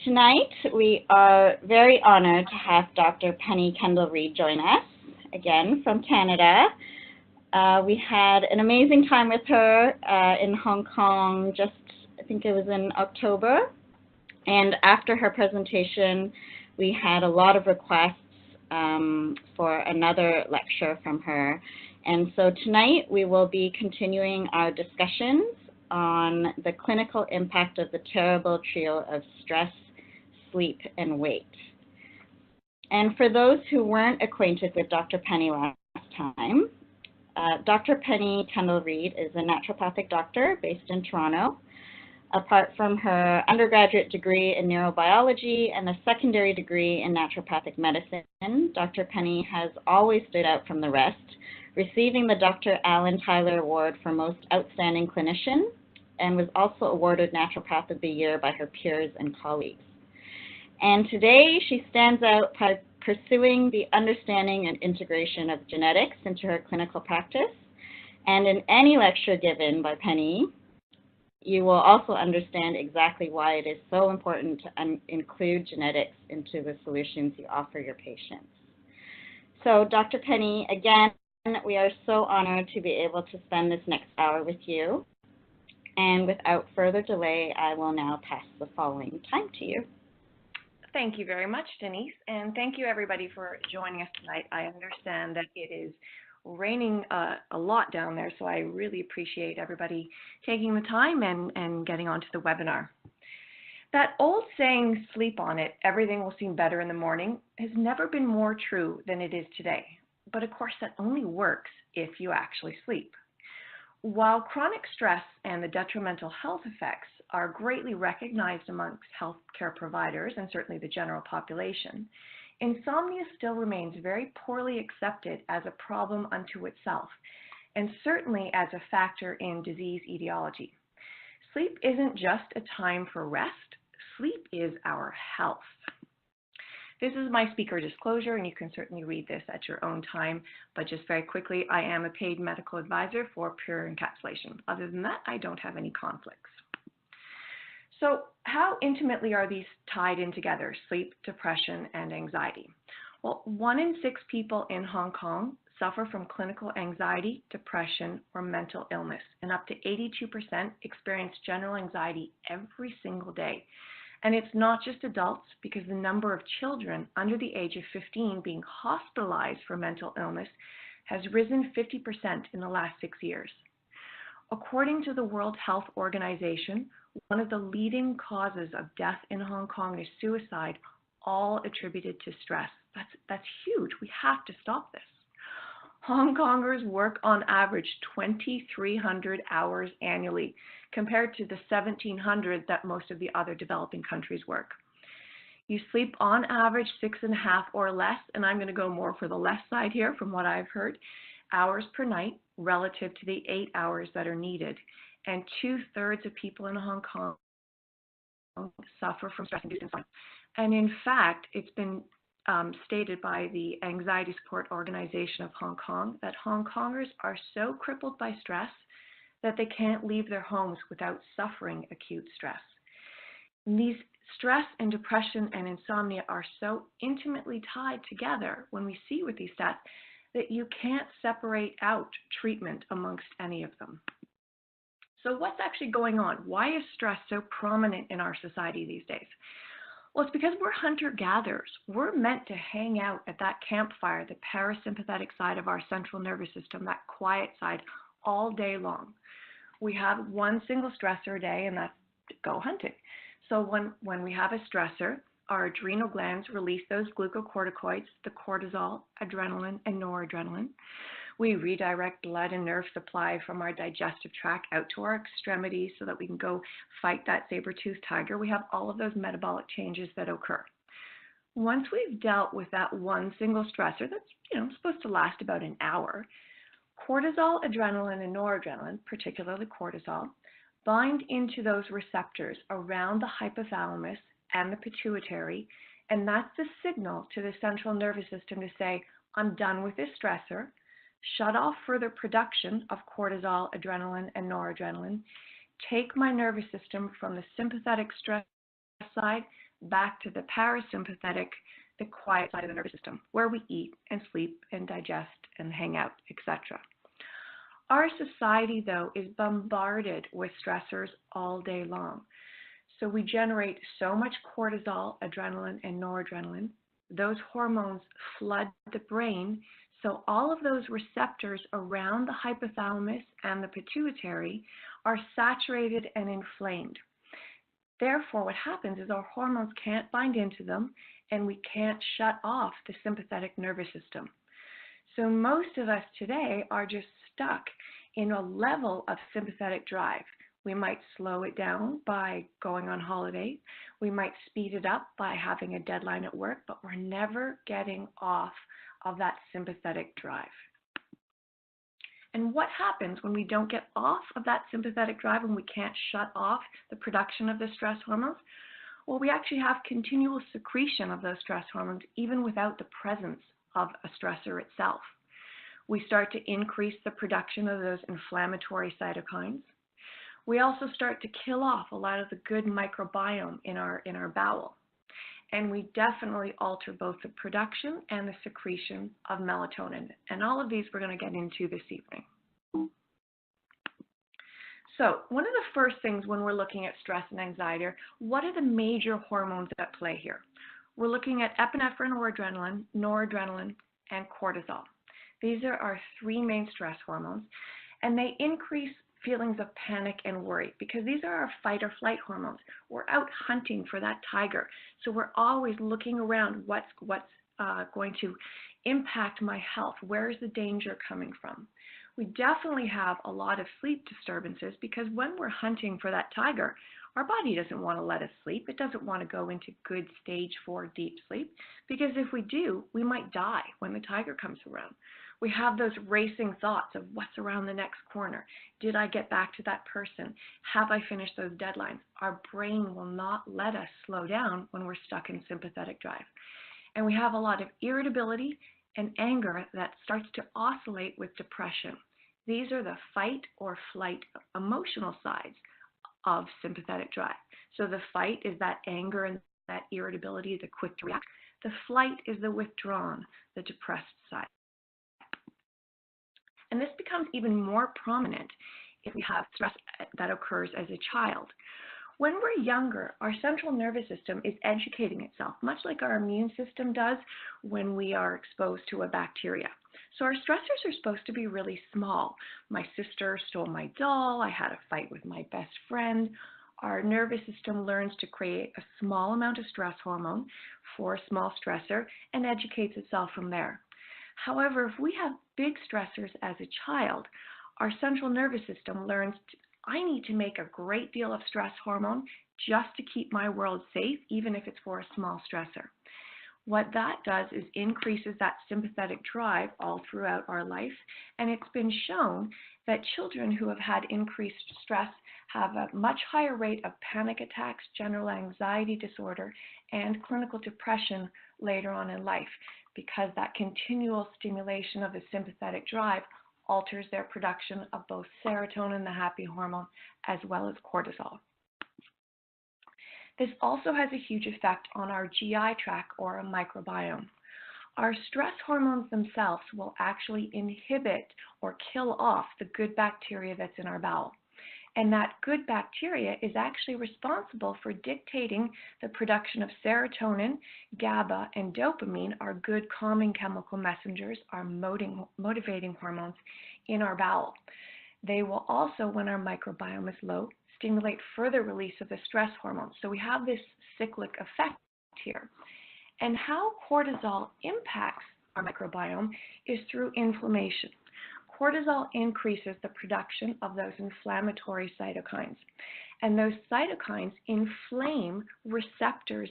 Tonight, we are very honored to have Dr. Penny Kendall-Reed join us, again from Canada. We had an amazing time with her in Hong Kong I think it was in October. And after her presentation, we had a lot of requests for another lecture from her. And so tonight, we will be continuing our discussions on the clinical impact of the terrible trio of stress, sleep, and weight. And for those who weren't acquainted with Dr. Penny last time, Dr. Penny Kendall-Reed is a naturopathic doctor based in Toronto. Apart from her undergraduate degree in neurobiology and a secondary degree in naturopathic medicine, Dr. Penny has always stood out from the rest, receiving the Dr. Alan Tyler Award for Most Outstanding Clinician, and was also awarded Naturopath of the Year by her peers and colleagues. And today, she stands out by pursuing the understanding and integration of genetics into her clinical practice. And in any lecture given by Penny, you will also understand exactly why it is so important to include genetics into the solutions you offer your patients. So, Dr. Penny, again, we are so honored to be able to spend this next hour with you. And without further delay, I will now pass the following time to you. Thank you very much, Denise, and thank you everybody for joining us tonight. I understand that it is raining a lot down there, so I really appreciate everybody taking the time and getting onto the webinar. That old saying, sleep on it, everything will seem better in the morning, has never been more true than it is today. But of course, that only works if you actually sleep. While chronic stress and the detrimental health effects are greatly recognized amongst healthcare providers and certainly the general population, insomnia still remains very poorly accepted as a problem unto itself, and certainly as a factor in disease etiology. Sleep isn't just a time for rest, sleep is our health. This is my speaker disclosure, and you can certainly read this at your own time, but just very quickly, I am a paid medical advisor for Pure Encapsulation. Other than that, I don't have any conflicts. So how intimately are these tied in together, sleep, depression, and anxiety? Well, 1 in 6 people in Hong Kong suffer from clinical anxiety, depression, or mental illness, and up to 82% experience general anxiety every single day. And it's not just adults, because the number of children under the age of 15 being hospitalized for mental illness has risen 50% in the last 6 years. According to the World Health Organization, one of the leading causes of death in Hong Kong is suicide, all attributed to stress. That's huge. We have to stop this. Hong Kongers work on average 2,300 hours annually, compared to the 1,700 that most of the other developing countries work. You sleep on average 6.5 or less, and I'm going to go more for the less side here from what I've heard, hours per night relative to the 8 hours that are needed. And 2/3 of people in Hong Kong suffer from stress-induced insomnia. And in fact, it's been stated by the Anxiety Support Organization of Hong Kong that Hong Kongers are so crippled by stress that they can't leave their homes without suffering acute stress. And these stress and depression and insomnia are so intimately tied together when we see with these stats that you can't separate out treatment amongst any of them. So what's actually going on? Why is stress so prominent in our society these days? Well, it's because we're hunter-gatherers. We're meant to hang out at that campfire, the parasympathetic side of our central nervous system, that quiet side, all day long. We have one single stressor a day, and that's go hunting. So when we have a stressor, our adrenal glands release those glucocorticoids, the cortisol, adrenaline, and noradrenaline. We redirect blood and nerve supply from our digestive tract out to our extremities so that we can go fight that saber-toothed tiger. We have all of those metabolic changes that occur. Once we've dealt with that one single stressor that's supposed to last about an hour, cortisol, adrenaline, and noradrenaline, particularly cortisol, bind into those receptors around the hypothalamus and the pituitary, and that's the signal to the central nervous system to say, I'm done with this stressor, shut off further production of cortisol, adrenaline, and noradrenaline, take my nervous system from the sympathetic stress side back to the parasympathetic, the quiet side of the nervous system, where we eat and sleep and digest and hang out, etc. Our society, though, is bombarded with stressors all day long. So we generate so much cortisol, adrenaline, and noradrenaline. Those hormones flood the brain, so all of those receptors around the hypothalamus and the pituitary are saturated and inflamed. Therefore, what happens is our hormones can't bind into them, and we can't shut off the sympathetic nervous system. So most of us today are just stuck in a level of sympathetic drive. We might slow it down by going on holiday. We might speed it up by having a deadline at work, but we're never getting off of that sympathetic drive. And what happens when we don't get off of that sympathetic drive and we can't shut off the production of the stress hormones? Well, we actually have continual secretion of those stress hormones even without the presence of a stressor itself. We start to increase the production of those inflammatory cytokines. We also start to kill off a lot of the good microbiome in our bowel. And we definitely alter both the production and the secretion of melatonin. And all of these we're going to get into this evening. So one of the first things when we're looking at stress and anxiety are, what are the major hormones at play here? We're looking at epinephrine or adrenaline, noradrenaline, and cortisol. These are our three main stress hormones, and they increase feelings of panic and worry because these are our fight or flight hormones. We're out hunting for that tiger, so we're always looking around what's going to impact my health. Where is the danger coming from? We definitely have a lot of sleep disturbances because when we're hunting for that tiger, our body doesn't want to let us sleep. It doesn't want to go into good stage 4 deep sleep because if we do, we might die when the tiger comes around. We have those racing thoughts of what's around the next corner. Did I get back to that person? Have I finished those deadlines? Our brain will not let us slow down when we're stuck in sympathetic drive. And we have a lot of irritability and anger that starts to oscillate with depression. These are the fight or flight emotional sides of sympathetic drive. So the fight is that anger and that irritability, the quick to react. The flight is the withdrawn, the depressed side. And this becomes even more prominent if we have stress that occurs as a child. When we're younger, our central nervous system is educating itself, much like our immune system does when we are exposed to a bacteria. So our stressors are supposed to be really small. My sister stole my doll. I had a fight with my best friend. Our nervous system learns to create a small amount of stress hormone for a small stressor and educates itself from there. However, if we have big stressors as a child, our central nervous system learns I need to make a great deal of stress hormone just to keep my world safe, even if it's for a small stressor. What that does is increases that sympathetic drive all throughout our life, and it's been shown that children who have had increased stress have a much higher rate of panic attacks, general anxiety disorder, and clinical depression later on in life, because that continual stimulation of the sympathetic drive alters their production of both serotonin, the happy hormone, as well as cortisol. This also has a huge effect on our GI tract or a microbiome. Our stress hormones themselves will actually inhibit or kill off the good bacteria that's in our bowel. And that good bacteria is actually responsible for dictating the production of serotonin, GABA, and dopamine, our good calming chemical messengers, our motivating hormones in our bowel. They will also, when our microbiome is low, stimulate further release of the stress hormones. So we have this cyclic effect here. And how cortisol impacts our microbiome is through inflammation. Cortisol increases the production of those inflammatory cytokines, and those cytokines inflame receptors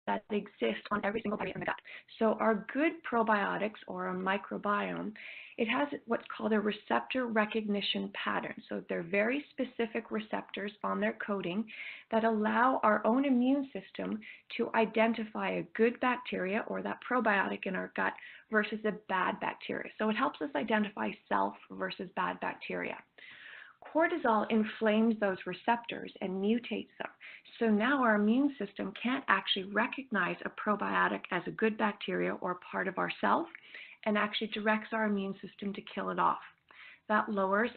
that exist on every single body in the gut. So our good probiotics or a microbiome, it has what's called a receptor recognition pattern. So they're very specific receptors on their coating that allow our own immune system to identify a good bacteria or that probiotic in our gut versus a bad bacteria. So it helps us identify self versus bad bacteria. Cortisol inflames those receptors and mutates them. So now our immune system can't actually recognize a probiotic as a good bacteria or part of ourself, and actually directs our immune system to kill it off. That lowers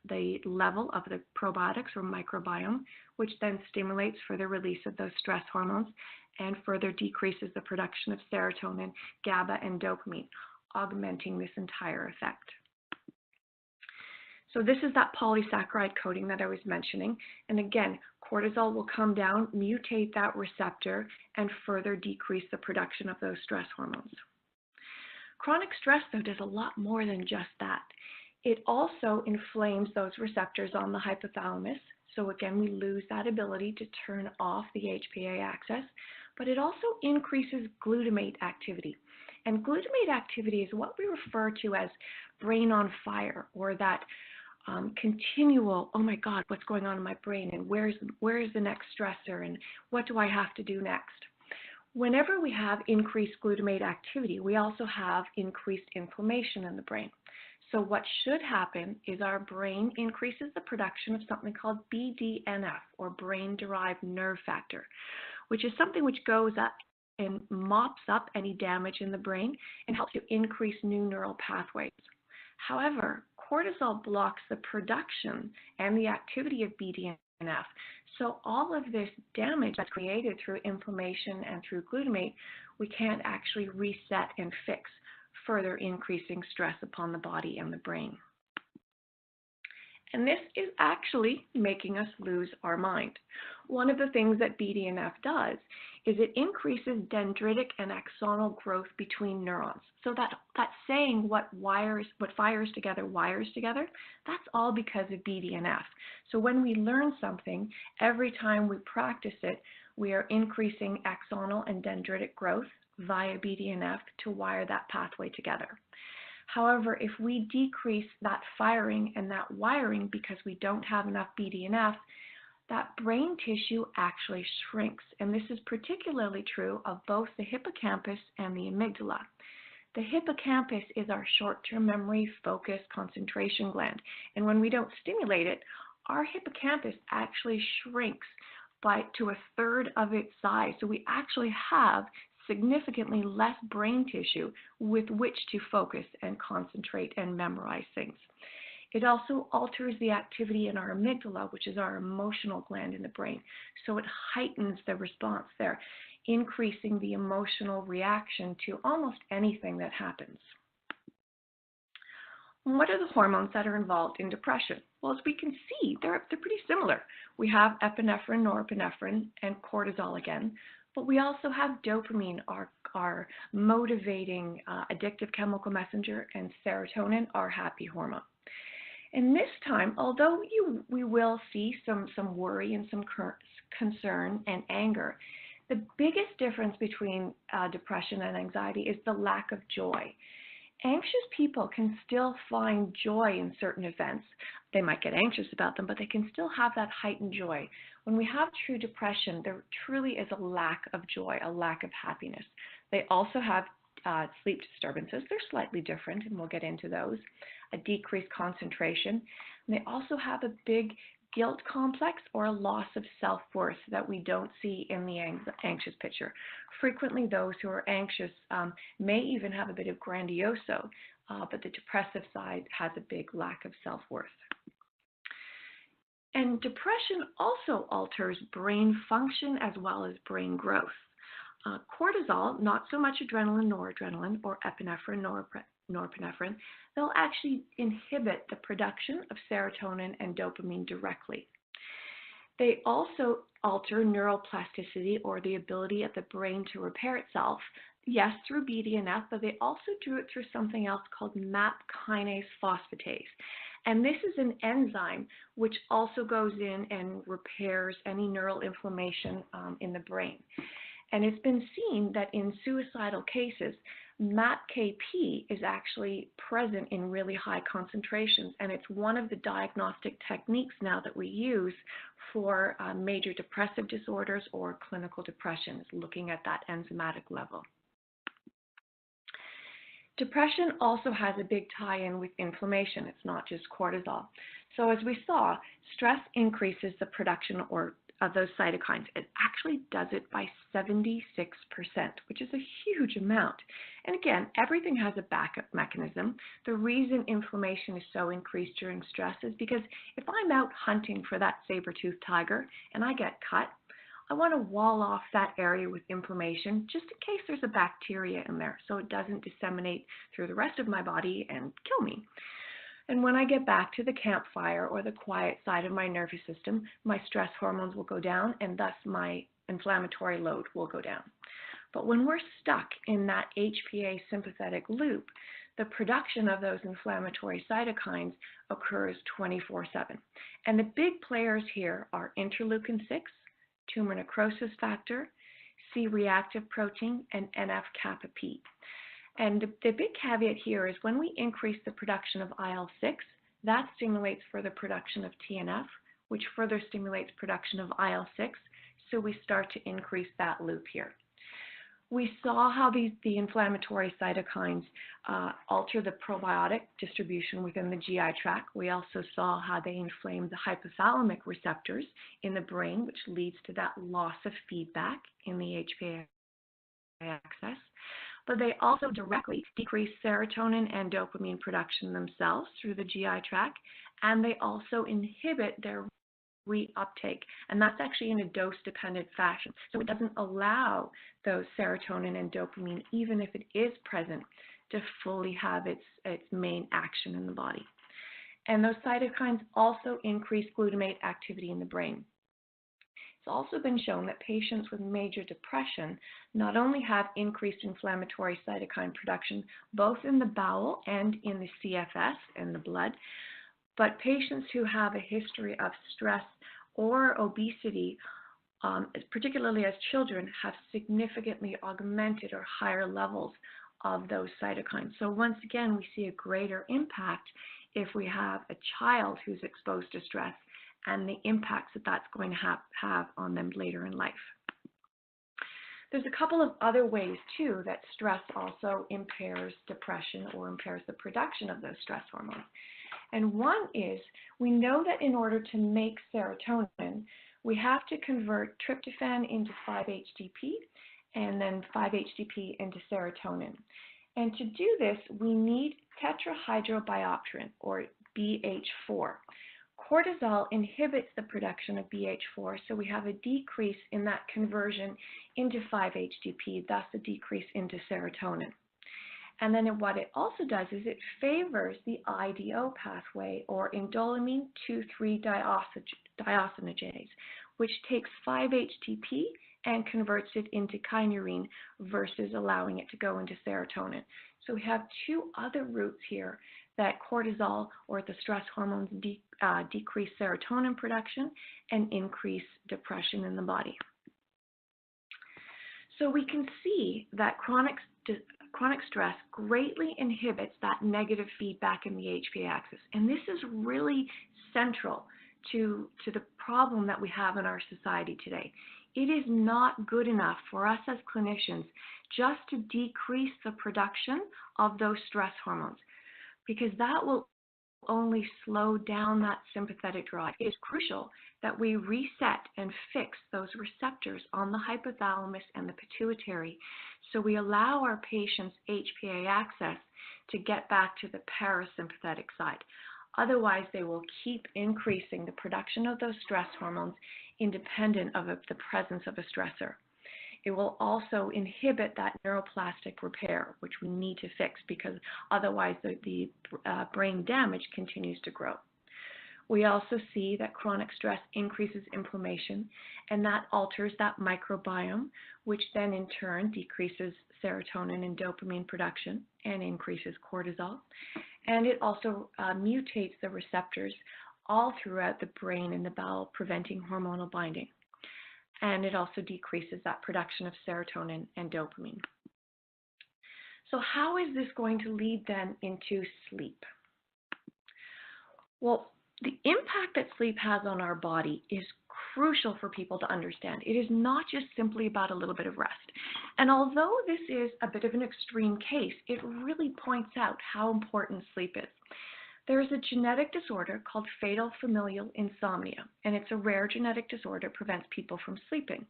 the level of the probiotics or microbiome, which then stimulates further release of those stress hormones and further decreases the production of serotonin, GABA, and dopamine, augmenting this entire effect. So this is that polysaccharide coating that I was mentioning. And again, cortisol will come down, mutate that receptor, and further decrease the production of those stress hormones. Chronic stress, though, does a lot more than just that. It also inflames those receptors on the hypothalamus. So again, we lose that ability to turn off the HPA axis, but it also increases glutamate activity. And glutamate activity is what we refer to as brain on fire, or that continual, oh my God, what's going on in my brain, and where's the next stressor, and what do I have to do next? Whenever we have increased glutamate activity, we also have increased inflammation in the brain. So what should happen is our brain increases the production of something called BDNF, or brain-derived nerve factor, which is something which goes up and mops up any damage in the brain and helps to increase new neural pathways. However, cortisol blocks the production and the activity of BDNF. So all of this damage that's created through inflammation and through glutamate, we can't actually reset and fix, further increasing stress upon the body and the brain. And this is actually making us lose our mind. One of the things that BDNF does is it increases dendritic and axonal growth between neurons. So that saying, what fires together wires together, that's all because of BDNF. So when we learn something, every time we practice it, we are increasing axonal and dendritic growth via BDNF to wire that pathway together. However, if we decrease that firing and that wiring because we don't have enough BDNF, that brain tissue actually shrinks. And this is particularly true of both the hippocampus and the amygdala. The hippocampus is our short-term memory, focus, concentration gland. And when we don't stimulate it, our hippocampus actually shrinks to a third of its size. So we actually have significantly less brain tissue with which to focus and concentrate and memorize things. It also alters the activity in our amygdala, which is our emotional gland in the brain. So it heightens the response there, increasing the emotional reaction to almost anything that happens. What are the hormones that are involved in depression? Well, as we can see, they're pretty similar. We have epinephrine, norepinephrine, and cortisol again. But we also have dopamine, our motivating addictive chemical messenger, and serotonin, our happy hormone. And this time, although we will see some worry and some concern and anger, the biggest difference between depression and anxiety is the lack of joy. Anxious people can still find joy in certain events. They might get anxious about them, but they can still have that heightened joy. When we have true depression, there truly is a lack of joy, a lack of happiness. They also have sleep disturbances. They're slightly different, and we'll get into those. A decreased concentration. And they also have a big guilt complex or a loss of self-worth that we don't see in the anxious picture. Frequently, those who are anxious may even have a bit of grandioso, but the depressive side has a big lack of self-worth. And depression also alters brain function as well as brain growth. Cortisol, not so much adrenaline, noradrenaline, or epinephrine, norepinephrine, they'll actually inhibit the production of serotonin and dopamine directly. They also alter neuroplasticity, or the ability of the brain to repair itself, yes, through BDNF, but they also do it through something else called MAP kinase phosphatase. And this is an enzyme which also goes in and repairs any neural inflammation in the brain. And it's been seen that in suicidal cases, MAPKP is actually present in really high concentrations, and it's one of the diagnostic techniques now that we use for major depressive disorders or clinical depression, is looking at that enzymatic level. Depression also has a big tie-in with inflammation. It's not just cortisol. So as we saw, stress increases the production of those cytokines. It actually does it by 76%, which is a huge amount. And again, everything has a backup mechanism. The reason inflammation is so increased during stress is because if I'm out hunting for that saber-toothed tiger and I get cut, I want to wall off that area with inflammation just in case there's a bacteria in there so it doesn't disseminate through the rest of my body and kill me. And when I get back to the campfire or the quiet side of my nervous system, my stress hormones will go down and thus my inflammatory load will go down. But when we're stuck in that HPA sympathetic loop, the production of those inflammatory cytokines occurs 24/7. And the big players here are interleukin-6, tumor necrosis factor, C-reactive protein, and NF-kappa B. And the big caveat here is when we increase the production of IL-6, that stimulates further production of TNF, which further stimulates production of IL-6, so we start to increase that loop here. We saw how the inflammatory cytokines alter the probiotic distribution within the GI tract. We also saw how they inflame the hypothalamic receptors in the brain, which leads to that loss of feedback in the HPA axis. But they also directly decrease serotonin and dopamine production themselves through the GI tract, and they also inhibit their reuptake, and that's actually in a dose-dependent fashion. So it doesn't allow those serotonin and dopamine, even if it is present, to fully have its main action in the body. And those cytokines also increase glutamate activity in the brain. It's also been shown that patients with major depression not only have increased inflammatory cytokine production, both in the bowel and in the CFS and the blood, but patients who have a history of stress or obesity, particularly as children, have significantly augmented or higher levels of those cytokines. So once again, we see a greater impact if we have a child who's exposed to stress and the impacts that that's going to have on them later in life. There's a couple of other ways, too, that stress also impairs depression or impairs the production of those stress hormones. And one is, we know that in order to make serotonin, we have to convert tryptophan into 5-HTP and then 5-HTP into serotonin. And to do this, we need tetrahydrobiopterin, or BH4. Cortisol inhibits the production of BH4, so we have a decrease in that conversion into 5-HTP, thus a decrease into serotonin. And then what it also does is it favors the IDO pathway, or indoleamine 2,3-diosinogase, which takes 5-HTP and converts it into kynurenine versus allowing it to go into serotonin. So we have two other routes here that cortisol, or the stress hormones, decrease serotonin production and increase depression in the body. So we can see that chronic stress greatly inhibits that negative feedback in the HPA axis. And this is really central to the problem that we have in our society today. It is not good enough for us as clinicians just to decrease the production of those stress hormones, because that will only slow down that sympathetic drive. It is crucial that we reset and fix those receptors on the hypothalamus and the pituitary, so we allow our patients' HPA axis to get back to the parasympathetic side. Otherwise, they will keep increasing the production of those stress hormones independent of the presence of a stressor. It will also inhibit that neuroplastic repair, which we need to fix, because otherwise the brain damage continues to grow. We also see that chronic stress increases inflammation, and that alters that microbiome, which then in turn decreases serotonin and dopamine production and increases cortisol. And it also mutates the receptors all throughout the brain and the bowel, preventing hormonal binding. And it also decreases that production of serotonin and dopamine. So how is this going to lead then into sleep? Well, the impact that sleep has on our body is crucial for people to understand. It is not just simply about a little bit of rest. And although this is a bit of an extreme case, it really points out how important sleep is. There is a genetic disorder called fatal familial insomnia, and it's a rare genetic disorder that prevents people from sleeping.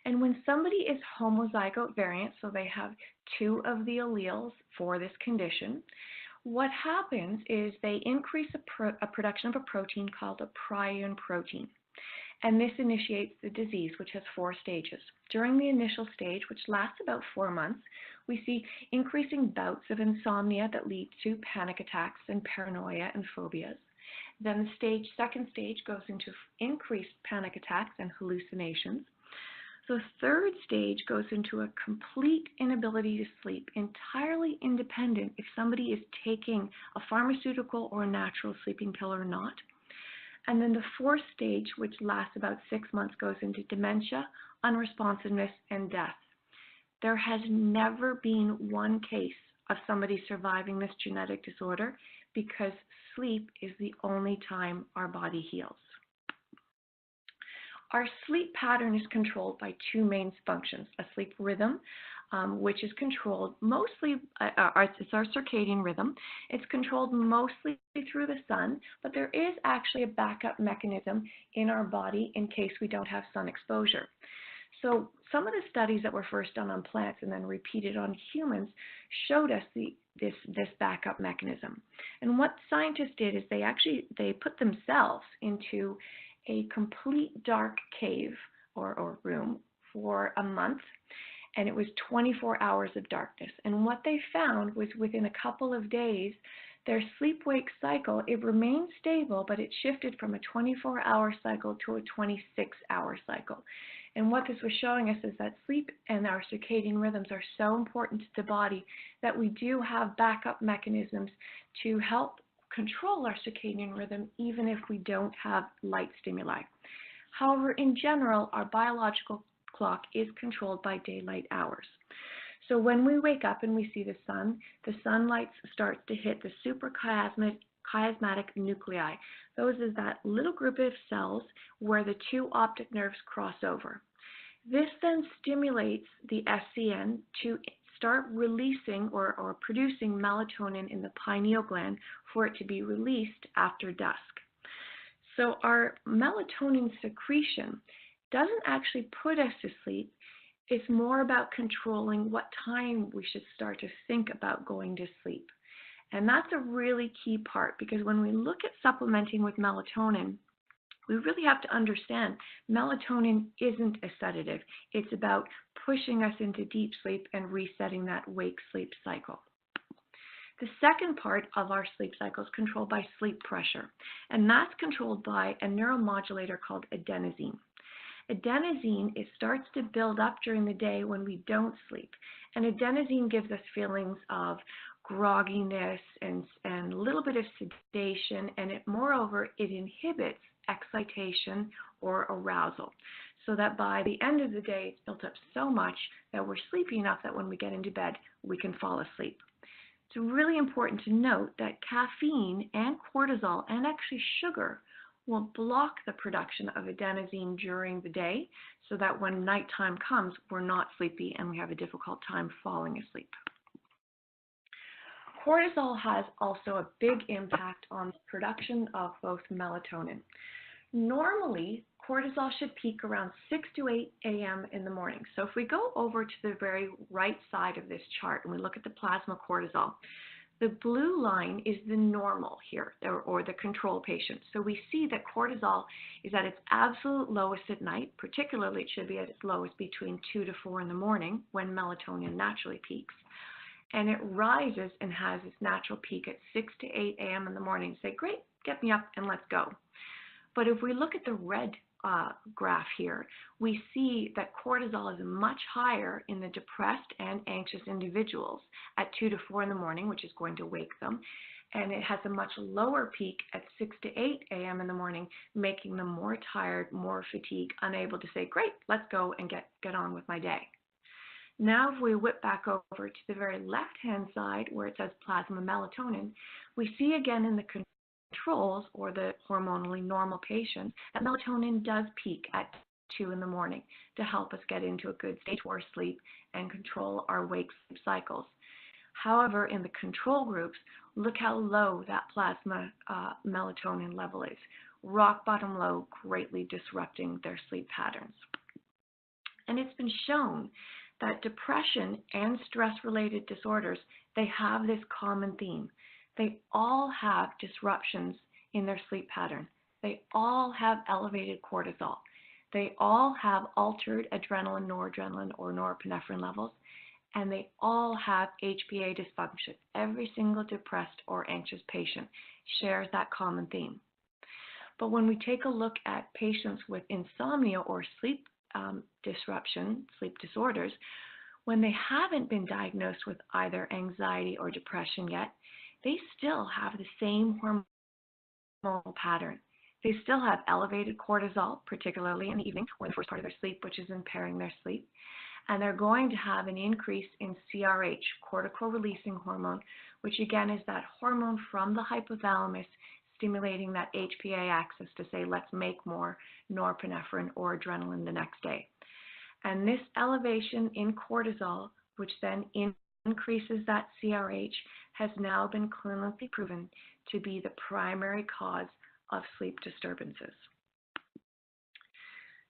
And when somebody is homozygote variant, so they have two of the alleles for this condition, what happens is they increase a production of a protein called a prion protein. And this initiates the disease, which has 4 stages. During the initial stage, which lasts about 4 months, we see increasing bouts of insomnia that lead to panic attacks and paranoia and phobias. Then the second stage goes into increased panic attacks and hallucinations. The third stage goes into a complete inability to sleep, entirely independent if somebody is taking a pharmaceutical or a natural sleeping pill or not. And then the fourth stage, which lasts about 6 months, goes into dementia, unresponsiveness, and death. There has never been one case of somebody surviving this genetic disorder because sleep is the only time our body heals. Our sleep pattern is controlled by 2 main functions: a sleep rhythm, which is controlled mostly, it's our circadian rhythm. It's controlled mostly through the sun, but there is actually a backup mechanism in our body in case we don't have sun exposure. So some of the studies that were first done on plants and then repeated on humans showed us this backup mechanism. And what scientists did is they put themselves into a complete dark cave or room for a month, and it was 24 hours of darkness. And what they found was within a couple of days, their sleep-wake cycle, it remained stable, but it shifted from a 24-hour cycle to a 26-hour cycle. And what this was showing us is that sleep and our circadian rhythms are so important to the body that we do have backup mechanisms to help control our circadian rhythm even if we don't have light stimuli. However, in general, our biological clock is controlled by daylight hours. So when we wake up and we see the sunlight starts to hit the suprachiasmatic nuclei. Those is that little group of cells where the 2 optic nerves cross over. This then stimulates the SCN to start releasing or producing melatonin in the pineal gland for it to be released after dusk. So our melatonin secretion doesn't actually put us to sleep. It's more about controlling what time we should start to think about going to sleep. And that's a really key part, because when we look at supplementing with melatonin, we really have to understand melatonin isn't a sedative. It's about pushing us into deep sleep and resetting that wake-sleep cycle. The second part of our sleep cycle is controlled by sleep pressure, and that's controlled by a neuromodulator called adenosine. Adenosine, it starts to build up during the day when we don't sleep, and adenosine gives us feelings of grogginess and a little bit of sedation, and moreover, it inhibits excitation or arousal, so that by the end of the day, it's built up so much that we're sleepy enough that when we get into bed, we can fall asleep. It's really important to note that caffeine and cortisol and actually sugar will block the production of adenosine during the day, so that when nighttime comes, we're not sleepy and we have a difficult time falling asleep. Cortisol has also a big impact on the production of both melatonin. Normally, cortisol should peak around 6 to 8 a.m. in the morning. So if we go over to the very right side of this chart and we look at the plasma cortisol, the blue line is the normal here, or the control patient. So we see that cortisol is at its absolute lowest at night. Particularly, it should be at its lowest between 2 to 4 in the morning when melatonin naturally peaks. And it rises and has its natural peak at 6 to 8 a.m. in the morning. Say, great, get me up and let's go. But if we look at the red graph here, we see that cortisol is much higher in the depressed and anxious individuals at 2 to 4 in the morning, which is going to wake them. And it has a much lower peak at 6 to 8 a.m. in the morning, making them more tired, more fatigued, unable to say, great, let's go and get on with my day. Now, if we whip back over to the very left-hand side where it says plasma melatonin, we see again in the controls, or the hormonally normal patient, that melatonin does peak at 2 in the morning to help us get into a good stage 4 sleep and control our wake-sleep cycles. However, in the control groups, look how low that plasma melatonin level is. Rock bottom low, greatly disrupting their sleep patterns. And it's been shown that depression and stress-related disorders, they have this common theme. They all have disruptions in their sleep pattern. They all have elevated cortisol. They all have altered adrenaline, noradrenaline, or norepinephrine levels, and they all have HPA dysfunction. Every single depressed or anxious patient shares that common theme. But when we take a look at patients with insomnia or sleep disruption, sleep disorders, when they haven't been diagnosed with either anxiety or depression yet, they still have the same hormonal pattern. They still have elevated cortisol, particularly in the evening or the first part of their sleep, which is impairing their sleep. And they're going to have an increase in CRH, cortical-releasing hormone, which again is that hormone from the hypothalamus stimulating that HPA axis to say, let's make more norepinephrine or adrenaline the next day. And this elevation in cortisol, which then increases that CRH, has now been clinically proven to be the primary cause of sleep disturbances.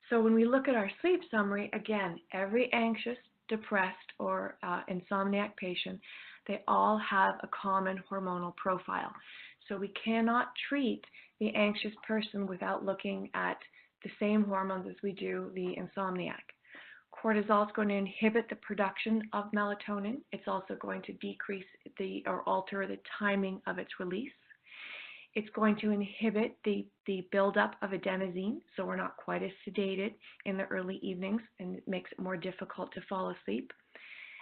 So when we look at our sleep summary, again, every anxious, depressed, or insomniac patient, they all have a common hormonal profile. So we cannot treat the anxious person without looking at the same hormones as we do the insomniac. Cortisol is going to inhibit the production of melatonin. It's also going to decrease or alter the timing of its release. It's going to inhibit the buildup of adenosine, so we're not quite as sedated in the early evenings, and it makes it more difficult to fall asleep.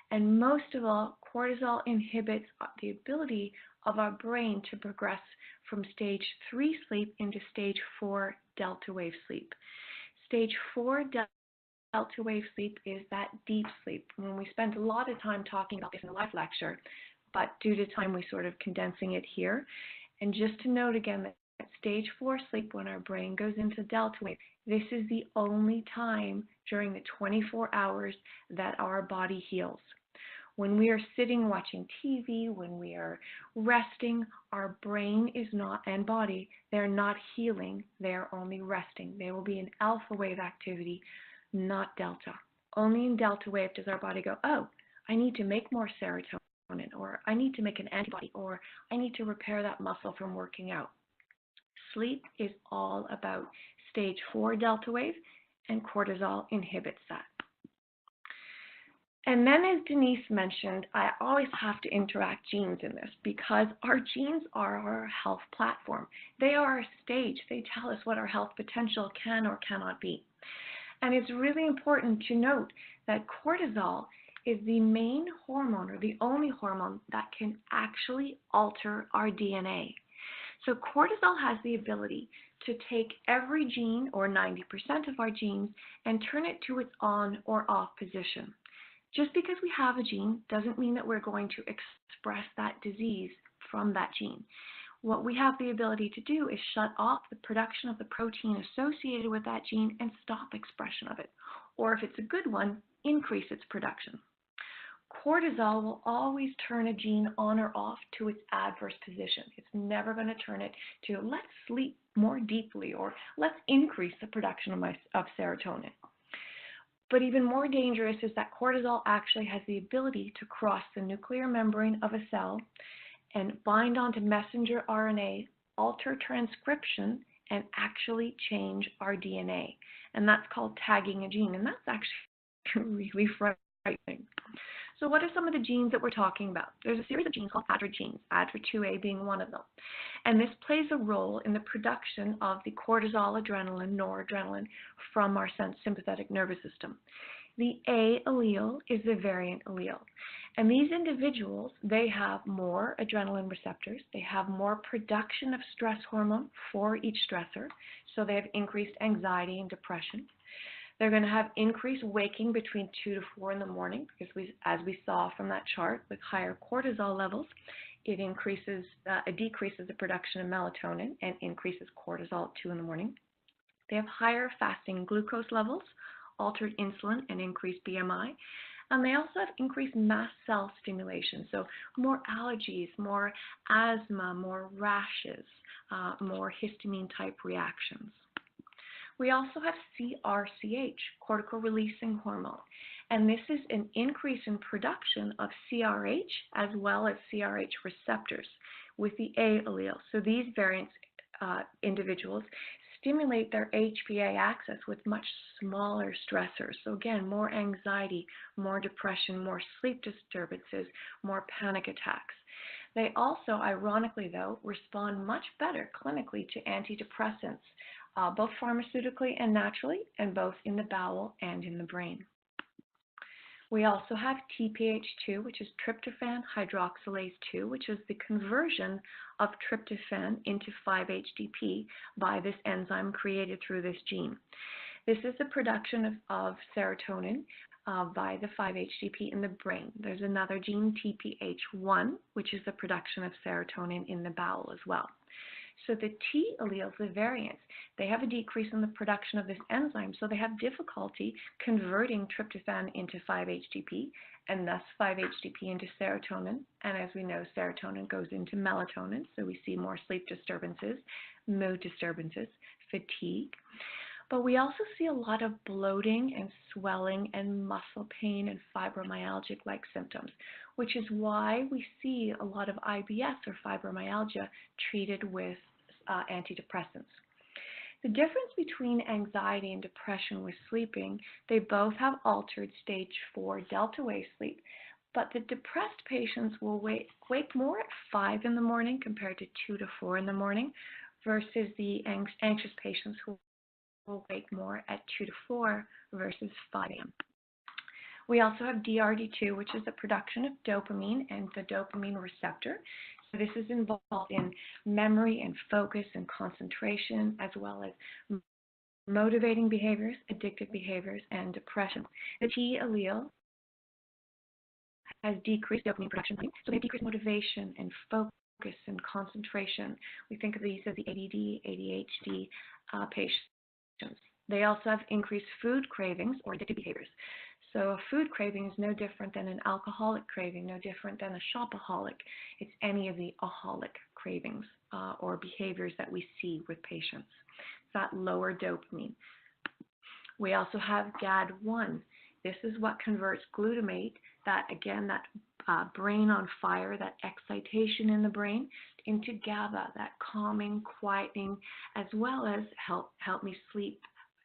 And most of all, cortisol inhibits the ability of our brain to progress from stage 3 sleep into stage 4 delta wave sleep. Stage 4 delta wave sleep is that deep sleep. When we spent a lot of time talking about this in the live lecture, but due to time, we're sort of condensing it here. And just to note again that at stage 4 sleep, when our brain goes into delta wave, this is the only time during the 24 hours that our body heals. When we are sitting watching TV, when we are resting, our brain is not, and body, they're not healing, they're only resting. They will be in alpha wave activity, not delta. Only in delta wave does our body go, oh, I need to make more serotonin, or I need to make an antibody, or I need to repair that muscle from working out. Sleep is all about stage 4 delta wave, and cortisol inhibits that. And then, as Denise mentioned, I always have to interact genes in this because our genes are our health platform. They are our stage. They tell us what our health potential can or cannot be. And it's really important to note that cortisol is the main hormone, or the only hormone, that can actually alter our DNA. So cortisol has the ability to take every gene, or 90% of our genes, and turn it to its on or off position. Just because we have a gene doesn't mean that we're going to express that disease from that gene. What we have the ability to do is shut off the production of the protein associated with that gene and stop expression of it. Or if it's a good one, increase its production. Cortisol will always turn a gene on or off to its adverse position. It's never going to turn it to let's sleep more deeply, or let's increase the production of serotonin. But even more dangerous is that cortisol actually has the ability to cross the nuclear membrane of a cell and bind onto messenger RNA, alter transcription, and actually change our DNA. And that's called tagging a gene, and that's actually really frightening. So what are some of the genes that we're talking about? There's a series of genes called ADRA genes, ADRA2A being one of them. And this plays a role in the production of the cortisol, adrenaline, noradrenaline from our sympathetic nervous system. The A allele is the variant allele. And these individuals, they have more adrenaline receptors. They have more production of stress hormone for each stressor. So they have increased anxiety and depression. They're going to have increased waking between 2 to 4 in the morning because, as we saw from that chart, with higher cortisol levels, it decreases the production of melatonin and increases cortisol at 2 in the morning. They have higher fasting glucose levels, altered insulin, and increased BMI. And they also have increased mast cell stimulation, so more allergies, more asthma, more rashes, more histamine-type reactions. We also have CRCH, cortical releasing hormone, and this is an increase in production of CRH as well as CRH receptors with the A allele. So these variant individuals stimulate their HPA axis with much smaller stressors. So again, more anxiety, more depression, more sleep disturbances, more panic attacks. They also, ironically though, respond much better clinically to antidepressants, both pharmaceutically and naturally, and both in the bowel and in the brain. We also have TPH2, which is tryptophan hydroxylase 2, which is the conversion of tryptophan into 5-HTP by this enzyme created through this gene. This is the production of serotonin by the 5-HTP in the brain. There's another gene, TPH1, which is the production of serotonin in the bowel as well. So the T alleles, the variants, they have a decrease in the production of this enzyme, so they have difficulty converting tryptophan into 5-HTP, and thus 5-HTP into serotonin. And as we know, serotonin goes into melatonin, so we see more sleep disturbances, mood disturbances, fatigue. But we also see a lot of bloating and swelling and muscle pain and fibromyalgic-like symptoms, which is why we see a lot of IBS or fibromyalgia treated with antidepressants. The difference between anxiety and depression with sleeping, they both have altered stage 4 delta wave sleep, but the depressed patients will wake more at 5 in the morning compared to 2 to 4 in the morning, versus the anxious patients who will wake more at 2 to 4 versus 5 a.m. We also have DRD2, which is the production of dopamine and the dopamine receptor. So this is involved in memory and focus and concentration, as well as motivating behaviors, addictive behaviors, and depression. The T allele has decreased dopamine production, so they have decreased motivation and focus and concentration. We think of these as the ADD, ADHD patients. They also have increased food cravings or addictive behaviors. So a food craving is no different than an alcoholic craving, no different than a shopaholic. It's any of the aholic cravings or behaviors that we see with patients. It's that lower dopamine. We also have GAD1. This is what converts glutamate, that again, that brain on fire, that excitation in the brain, into GABA, that calming, quieting, as well as help me sleep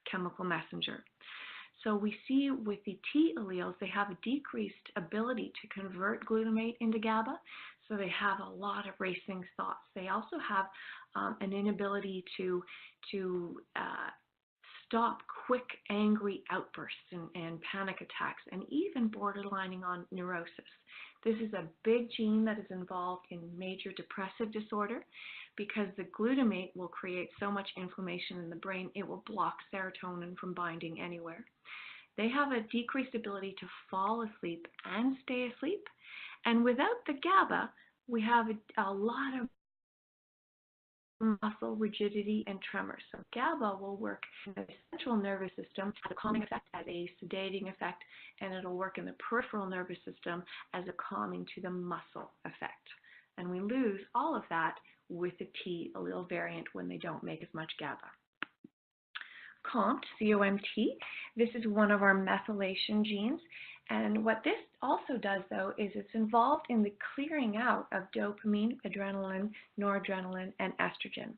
chemical messenger. So we see with the T alleles, they have a decreased ability to convert glutamate into GABA, so they have a lot of racing thoughts. They also have an inability to stop quick, angry outbursts and panic attacks, and even borderlining on neurosis. This is a big gene that is involved in major depressive disorder, because the glutamate will create so much inflammation in the brain, it will block serotonin from binding anywhere. They have a decreased ability to fall asleep and stay asleep. And without the GABA, we have a lot of muscle rigidity and tremors. So GABA will work in the central nervous system as a calming effect, as a sedating effect, and it'll work in the peripheral nervous system as a calming to the muscle effect. And we lose all of that with the T allele variant when they don't make as much GABA. COMT, C-O-M-T, this is one of our methylation genes. And what this also does, though, is it's involved in the clearing out of dopamine, adrenaline, noradrenaline, and estrogen.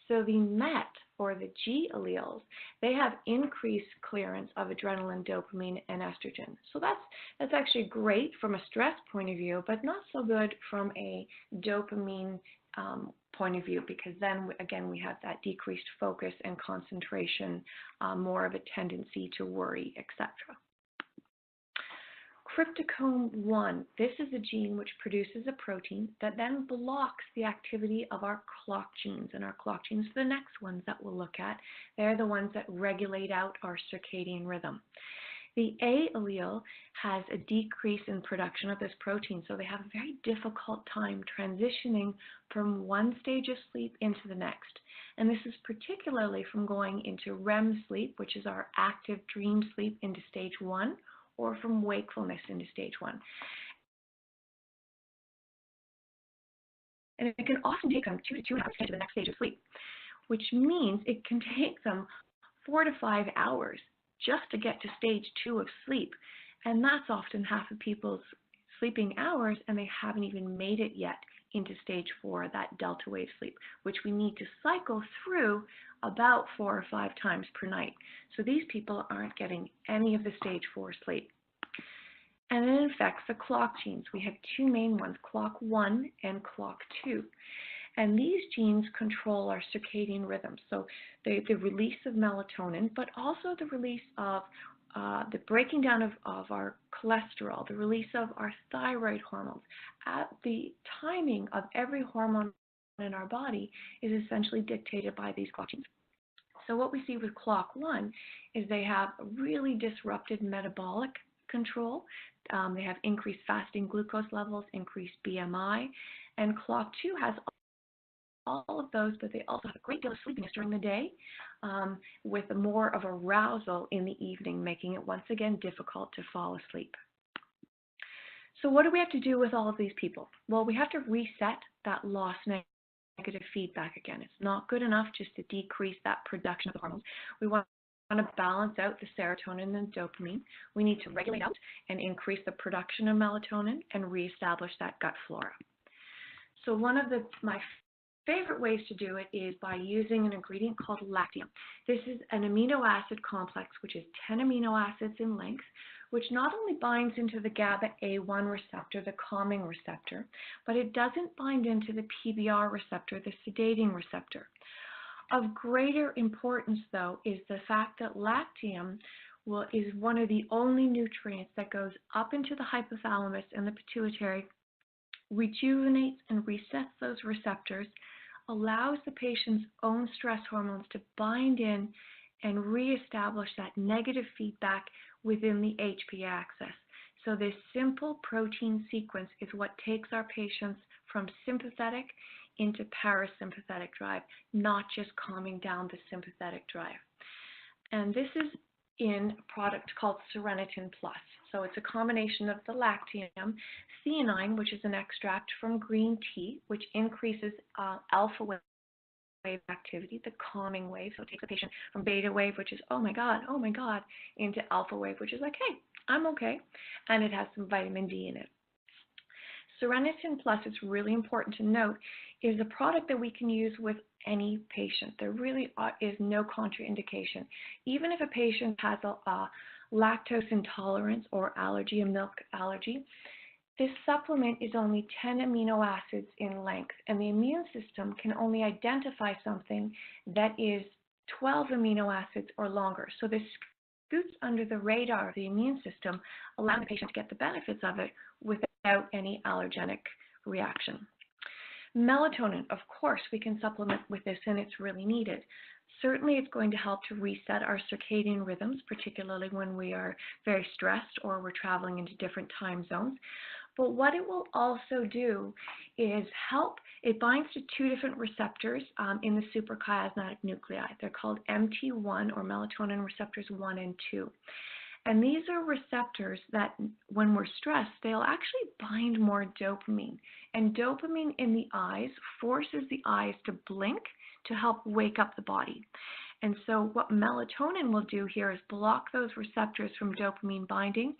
So the MET, or the G alleles, they have increased clearance of adrenaline, dopamine, and estrogen. So that's actually great from a stress point of view, but not so good from a dopamine point of view, because then, again, we have that decreased focus and concentration, more of a tendency to worry, etc. Cryptochrome 1, this is a gene which produces a protein that then blocks the activity of our clock genes. And our clock genes are the next ones that we'll look at. They're the ones that regulate out our circadian rhythm. The A allele has a decrease in production of this protein, so they have a very difficult time transitioning from one stage of sleep into the next. And this is particularly from going into REM sleep, which is our active dream sleep, into stage 1, or from wakefulness into stage 1. And it can often take them 2 to 2.5 hours to get to the next stage of sleep, which means it can take them 4 to 5 hours just to get to stage 2 of sleep. And that's often half of people's sleeping hours, and they haven't even made it yet into stage 4, that delta wave sleep, which we need to cycle through about 4 or 5 times per night. So these people aren't getting any of the stage 4 sleep. And it affects the clock genes. We have 2 main ones, clock 1 and clock 2. And these genes control our circadian rhythms. So the release of melatonin, but also the release of the breaking down of our cholesterol, the release of our thyroid hormones. The timing of every hormone in our body is essentially dictated by these clock genes. So what we see with clock 1 is they have really disrupted metabolic control. They have increased fasting glucose levels, increased BMI, and clock 2 has all of those, but they also have a great deal of sleepiness during the day, with more of arousal in the evening, making it once again difficult to fall asleep. So what do we have to do with all of these people? Well, we have to reset that lost negative feedback again. It's not good enough just to decrease that production of the hormones. We want to balance out the serotonin and dopamine. We need to regulate out and increase the production of melatonin and reestablish that gut flora. So one of my favorite ways to do it is by using an ingredient called lactium. This is an amino acid complex, which is 10 amino acids in length, which not only binds into the GABA A1 receptor, the calming receptor, but it doesn't bind into the PBR receptor, the sedating receptor. Of greater importance, though, is the fact that lactium is one of the only nutrients that goes up into the hypothalamus and the pituitary, rejuvenates and resets those receptors, allows the patient's own stress hormones to bind in and reestablish that negative feedback within the HP axis. So this simple protein sequence is what takes our patients from sympathetic into parasympathetic drive, not just calming down the sympathetic drive. And this is in a product called Serenitin Plus. So it's a combination of the lactium, theanine, which is an extract from green tea, which increases alpha wave activity, the calming wave. So it takes the patient from beta wave, which is, oh my God, into alpha wave, which is like, hey, I'm okay. And it has some vitamin D in it. Serenitin Plus, it's really important to note, is a product that we can use with any patient. There really is no contraindication. Even if a patient has a lactose intolerance or allergy, a milk allergy, this supplement is only 10 amino acids in length, and the immune system can only identify something that is 12 amino acids or longer. So this scoots under the radar of the immune system, allowing the patient to get the benefits of it without any allergenic reaction. Melatonin, of course, we can supplement with this, and it's really needed. Certainly, it's going to help to reset our circadian rhythms, particularly when we are very stressed or we're traveling into different time zones. But what it will also do is help, it binds to 2 different receptors in the suprachiasmatic nuclei. They're called MT1, or melatonin receptors 1 and 2. And these are receptors that, when we're stressed, they'll actually bind more dopamine. And dopamine in the eyes forces the eyes to blink to help wake up the body. And so what melatonin will do here is block those receptors from dopamine binding,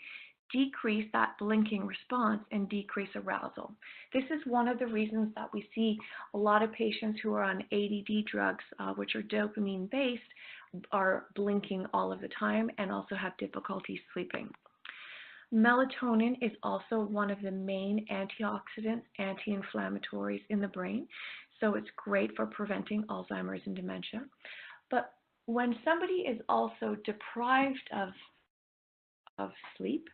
decrease that blinking response, and decrease arousal. This is one of the reasons that we see a lot of patients who are on ADD drugs, which are dopamine-based, are blinking all of the time and also have difficulty sleeping. Melatonin is also one of the main antioxidants, anti-inflammatories in the brain, so it's great for preventing Alzheimer's and dementia. But when somebody is also deprived of sleep,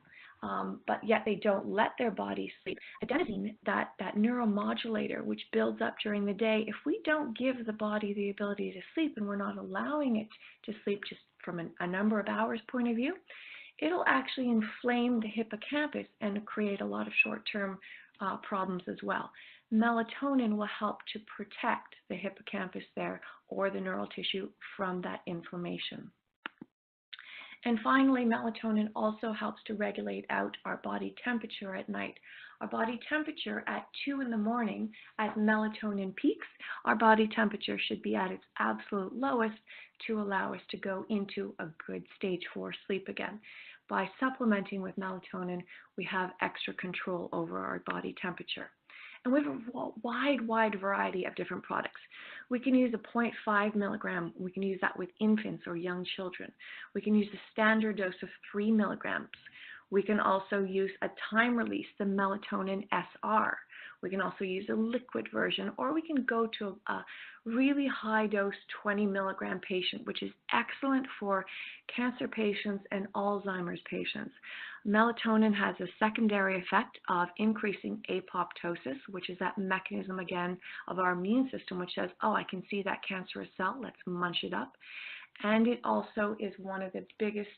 but yet they don't let their body sleep, adenosine, that neuromodulator which builds up during the day, if we don't give the body the ability to sleep and we're not allowing it to sleep just from a number of hours point of view, it'll actually inflame the hippocampus and create a lot of short-term problems as well. Melatonin will help to protect the hippocampus there, or the neural tissue, from that inflammation. And finally, melatonin also helps to regulate out our body temperature at night. Our body temperature at 2 in the morning, as melatonin peaks, our body temperature should be at its absolute lowest to allow us to go into a good stage 4 sleep again. By supplementing with melatonin, we have extra control over our body temperature. And we have a wide variety of different products. We can use a 0.5 milligram. We can use that with infants or young children. We can use a standard dose of 3 milligrams. We can also use a time release, the melatonin SR. We can also use a liquid version, or we can go to a really high dose 20 milligram patient, which is excellent for cancer patients and Alzheimer's patients. Melatonin has a secondary effect of increasing apoptosis, which is that mechanism again of our immune system, which says, oh, I can see that cancerous cell, let's munch it up. And it also is one of the biggest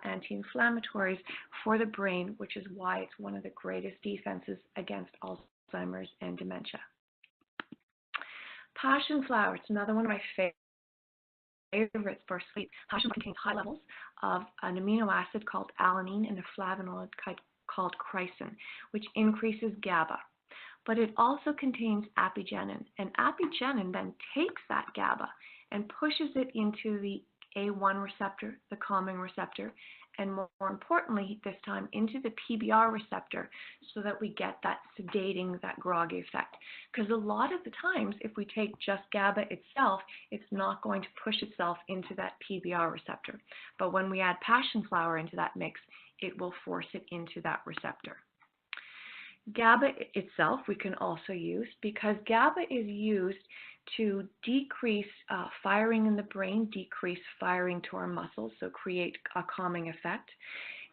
anti-inflammatories for the brain, which is why it's one of the greatest defenses against Alzheimer's and dementia. Passion flower, it's another one of my favorites for sleep. Passion flower contains high levels of an amino acid called alanine and a flavonoid called chrysin, which increases GABA. But it also contains apigenin, and apigenin then takes that GABA and pushes it into the A1 receptor, the calming receptor, and more importantly, this time into the PBR receptor so that we get that sedating, that groggy effect. Because a lot of the times, if we take just GABA itself, it's not going to push itself into that PBR receptor. But when we add passion flower into that mix, it will force it into that receptor. GABA itself we can also use because GABA is used to decrease firing in the brain, decrease firing to our muscles, so create a calming effect.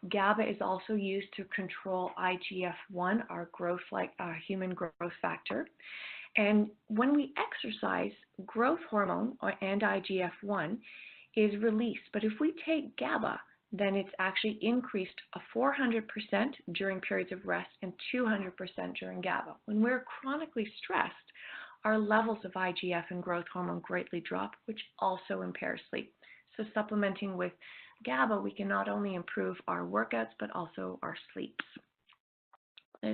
GABA is also used to control IGF-1, our human growth factor. And when we exercise, growth hormone and IGF-1 is released. But if we take GABA, then it's actually increased 400% during periods of rest and 200% during GABA. When we're chronically stressed, our levels of IGF and growth hormone greatly drop, which also impairs sleep. So supplementing with GABA, we can not only improve our workouts, but also our sleeps.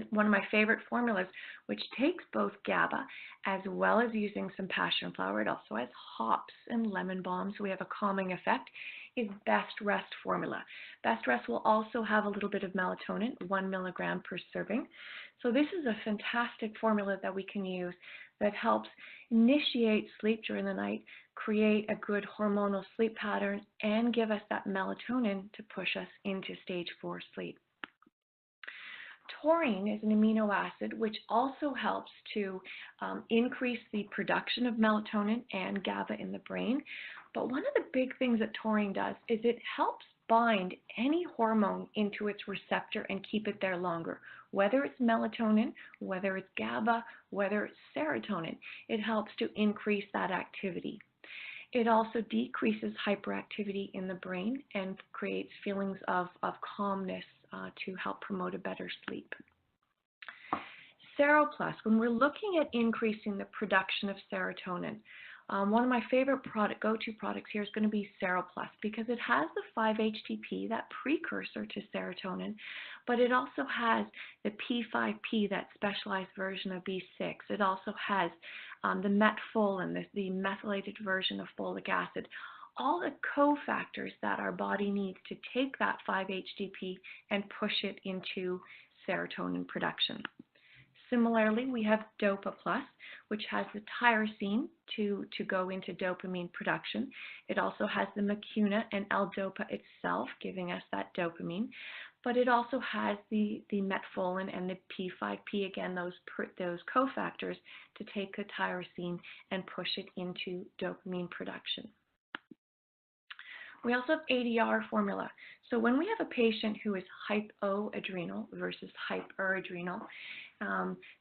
One of my favorite formulas, which takes both GABA as well as using some passion flower, it also has hops and lemon balm, so we have a calming effect, is Best Rest formula. Best Rest will also have a little bit of melatonin, 1 milligram per serving. So this is a fantastic formula that we can use that helps initiate sleep during the night, create a good hormonal sleep pattern, and give us that melatonin to push us into stage 4 sleep. Taurine is an amino acid which also helps to increase the production of melatonin and GABA in the brain. But one of the big things that taurine does is it helps bind any hormone into its receptor and keep it there longer. Whether it's melatonin, whether it's GABA, whether it's serotonin, it helps to increase that activity. It also decreases hyperactivity in the brain and creates feelings of calmness to help promote a better sleep. SeroPlus, when we're looking at increasing the production of serotonin, one of my favorite go-to products here is going to be SeroPlus because it has the 5-HTP, that precursor to serotonin, but it also has the P5P, that specialized version of B6. It also has the metfolin, the methylated version of folic acid, all the cofactors that our body needs to take that 5-HTP and push it into serotonin production. Similarly, we have Dopa Plus, which has the tyrosine to go into dopamine production. It also has the mucuna and L-Dopa itself, giving us that dopamine. But it also has the metfolin and the P5P, again, those cofactors to take the tyrosine and push it into dopamine production. We also have ADR formula. So when we have a patient who is hypoadrenal versus hyperadrenal,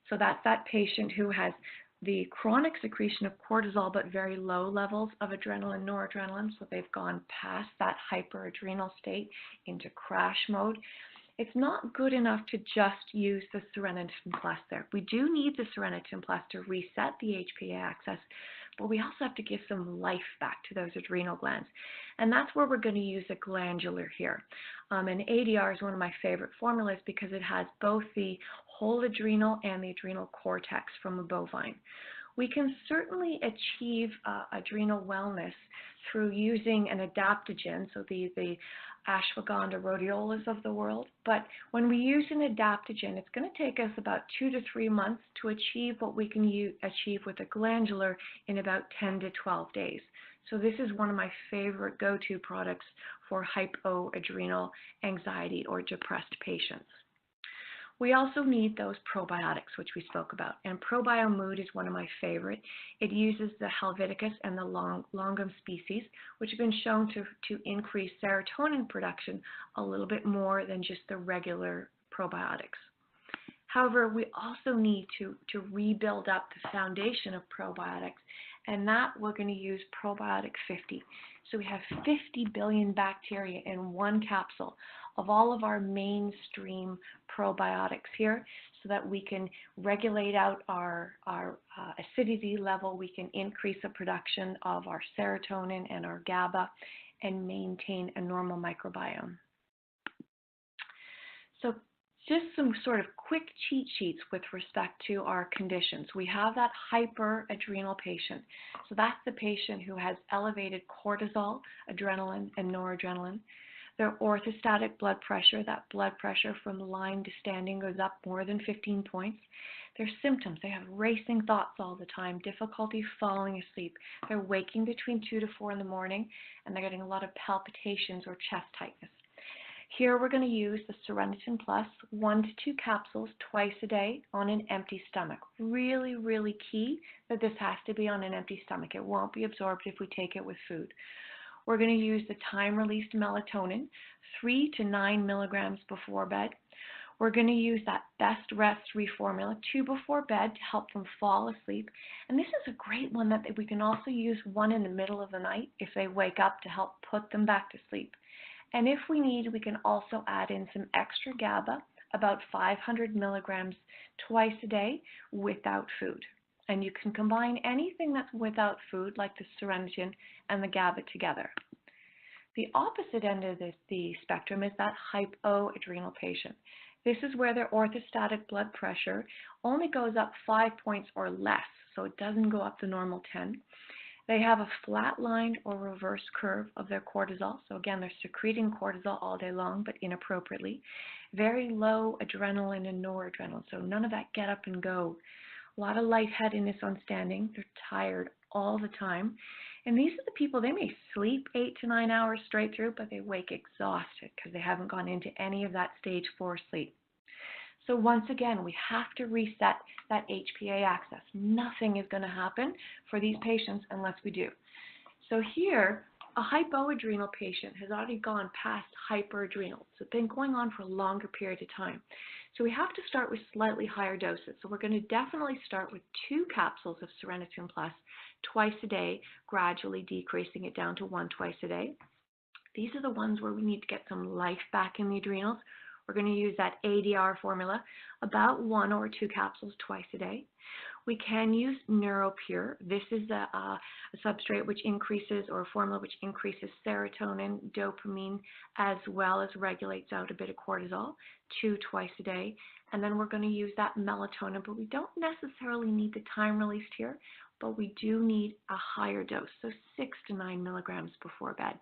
so that's that patient who has the chronic secretion of cortisol but very low levels of adrenaline, noradrenaline, so they've gone past that hyperadrenal state into crash mode. It's not good enough to just use the Sereniten Plus there. We do need the Sereniten Plus to reset the HPA axis, but we also have to give some life back to those adrenal glands. And that's where we're going to use a glandular here. And ADR is one of my favorite formulas because it has both the whole adrenal and the adrenal cortex from a bovine. We can certainly achieve adrenal wellness through using an adaptogen, so the ashwagandha rhodiolas of the world. But when we use an adaptogen, it's going to take us about 2 to 3 months to achieve what we can achieve with a glandular in about 10 to 12 days. So this is one of my favorite go-to products for hypoadrenal anxiety or depressed patients. We also need those probiotics, which we spoke about. And ProbioMood is one of my favorite. It uses the Helveticus and the longum species, which have been shown to increase serotonin production a little bit more than just the regular probiotics. However, we also need to rebuild up the foundation of probiotics, and that we're going to use probiotic 50. So we have 50 billion bacteria in one capsule of all of our mainstream probiotics here, so that we can regulate out our acidity level, we can increase the production of our serotonin and our GABA, and maintain a normal microbiome. So just some sort of quick cheat sheets with respect to our conditions. We have that hyperadrenal patient. So that's the patient who has elevated cortisol, adrenaline, and noradrenaline. Their orthostatic blood pressure, that blood pressure from lying to standing goes up more than 15 points. Their symptoms, they have racing thoughts all the time, difficulty falling asleep. They're waking between 2 to 4 in the morning, and they're getting a lot of palpitations or chest tightness. Here we're going to use the Sereniten Plus, 1 to 2 capsules twice a day on an empty stomach. Really, really key that this has to be on an empty stomach. It won't be absorbed if we take it with food. We're going to use the time-released melatonin, 3 to 9 milligrams before bed. We're going to use that Best Rest reformula, 2 before bed to help them fall asleep. And this is a great one that we can also use 1 in the middle of the night if they wake up to help put them back to sleep. And if we need, we can also add in some extra GABA, about 500 milligrams twice a day without food. And you can combine anything that's without food, like the Sereniten and the GABA together. The opposite end of the spectrum is that hypoadrenal patient. This is where their orthostatic blood pressure only goes up 5 points or less, so it doesn't go up the normal 10. They have a flat line or reverse curve of their cortisol. So again, they're secreting cortisol all day long, but inappropriately. Very low adrenaline and noradrenaline, so none of that get up and go. A lot of lightheadedness on standing. They're tired all the time. And these are the people, they may sleep 8 to 9 hours straight through, but they wake exhausted because they haven't gone into any of that stage 4 sleep. So once again, we have to reset that HPA axis. Nothing is going to happen for these patients unless we do. So here, a hypoadrenal patient has already gone past hyperadrenal. So it's been going on for a longer period of time. So we have to start with slightly higher doses. So we're going to definitely start with 2 capsules of Sereniten Plus twice a day, gradually decreasing it down to 1 twice a day. These are the ones where we need to get some life back in the adrenals. We're going to use that ADR formula, about 1 or 2 capsules twice a day. We can use NeuroPure. This is a substrate which increases, or a formula which increases serotonin, dopamine, as well as regulates out a bit of cortisol, 2 twice a day. And then we're going to use that melatonin, but we don't necessarily need the time released here, but we do need a higher dose, so 6 to 9 milligrams before bed.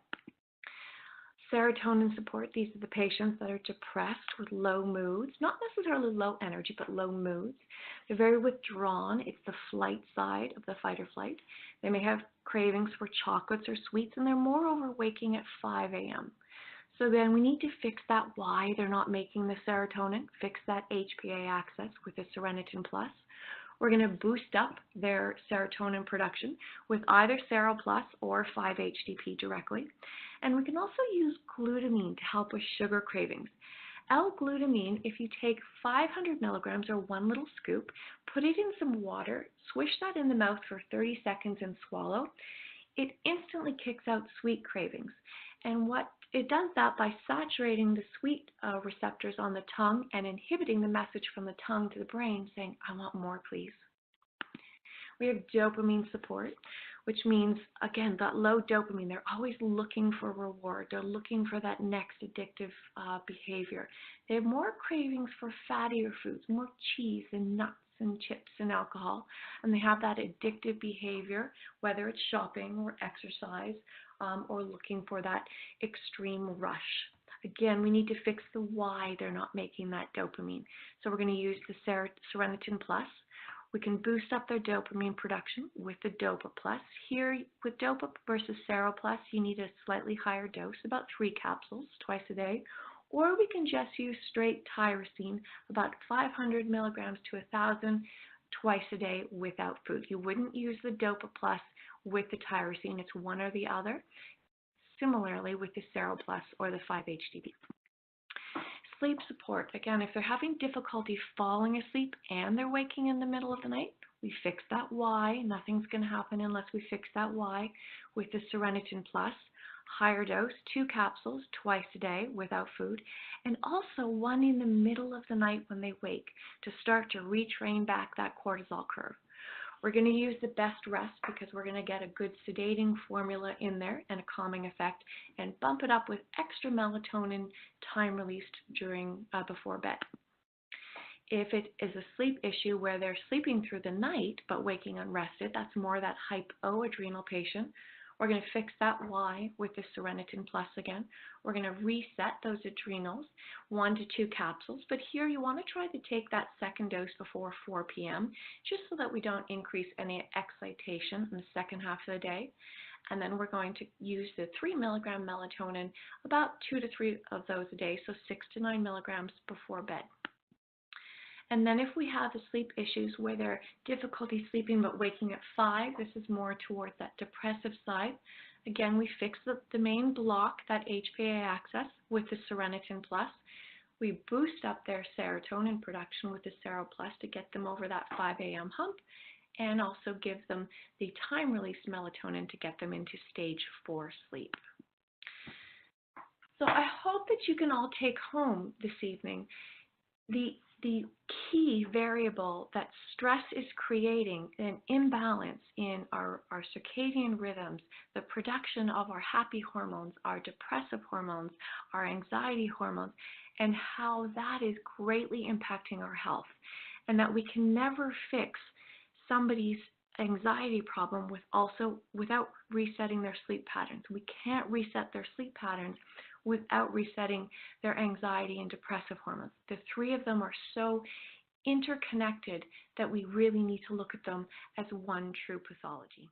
Serotonin support, these are the patients that are depressed with low moods, not necessarily low energy, but low moods. They're very withdrawn. It's the flight side of the fight or flight. They may have cravings for chocolates or sweets, and they're moreover waking at 5 a.m. So then we need to fix that why they're not making the serotonin, fix that HPA axis with the Sereniten Plus. We're going to boost up their serotonin production with either Sero Plus or 5-HTP directly. And we can also use glutamine to help with sugar cravings. L-glutamine, if you take 500 milligrams or 1 little scoop, put it in some water, swish that in the mouth for 30 seconds and swallow, it instantly kicks out sweet cravings. And what It does that by saturating the sweet receptors on the tongue and inhibiting the message from the tongue to the brain saying, I want more, please. We have dopamine support, which means, again, that low dopamine, they're always looking for reward. They're looking for that next addictive behavior. They have more cravings for fattier foods, more cheese and nuts and chips and alcohol, and they have that addictive behavior, whether it's shopping or exercise or looking for that extreme rush. Again, we need to fix the why they're not making that dopamine. So we're going to use the Serotonin Plus. We can boost up their dopamine production with the Dopa Plus. Here, with Dopa versus Sero Plus, you need a slightly higher dose, about 3 capsules twice a day. Or we can just use straight tyrosine, about 500 milligrams to 1,000 twice a day without food. You wouldn't use the Dopa Plus with the tyrosine. It's one or the other. Similarly with the Sero Plus or the 5-HTP. Sleep support. Again, if they're having difficulty falling asleep and they're waking in the middle of the night, we fix that why. Nothing's going to happen unless we fix that why with the Serotonin Plus. Higher dose, 2 capsules twice a day without food, and also one in the middle of the night when they wake to start to retrain back that cortisol curve. We're going to use the best rest because we're going to get a good sedating formula in there and a calming effect, and bump it up with extra melatonin time released during before bed. If it is a sleep issue where they're sleeping through the night but waking unrested, that's more that hypoadrenal patient. We're going to fix that why with the Serotonin Plus again. We're going to reset those adrenals, 1 to 2 capsules. But here you want to try to take that second dose before 4 p.m. just so that we don't increase any excitation in the second half of the day. And then we're going to use the 3 milligram melatonin, about 2 to 3 of those a day, so 6 to 9 milligrams before bed. And then if we have the sleep issues where they're difficulty sleeping but waking at 5, this is more towards that depressive side. Again, we fix the main block, that HPA axis, with the Serotonin Plus. We boost up their serotonin production with the Sero Plus to get them over that 5 a.m. hump, and also give them the time-released melatonin to get them into stage 4 sleep. So I hope that you can all take home this evening the key variable that stress is creating an imbalance in our circadian rhythms, the production of our happy hormones, our depressive hormones, our anxiety hormones, and how that is greatly impacting our health. And that we can never fix somebody's anxiety problem without resetting their sleep patterns. We can't reset their sleep patterns without resetting their anxiety and depressive hormones. The 3 of them are so interconnected that we really need to look at them as one true pathology.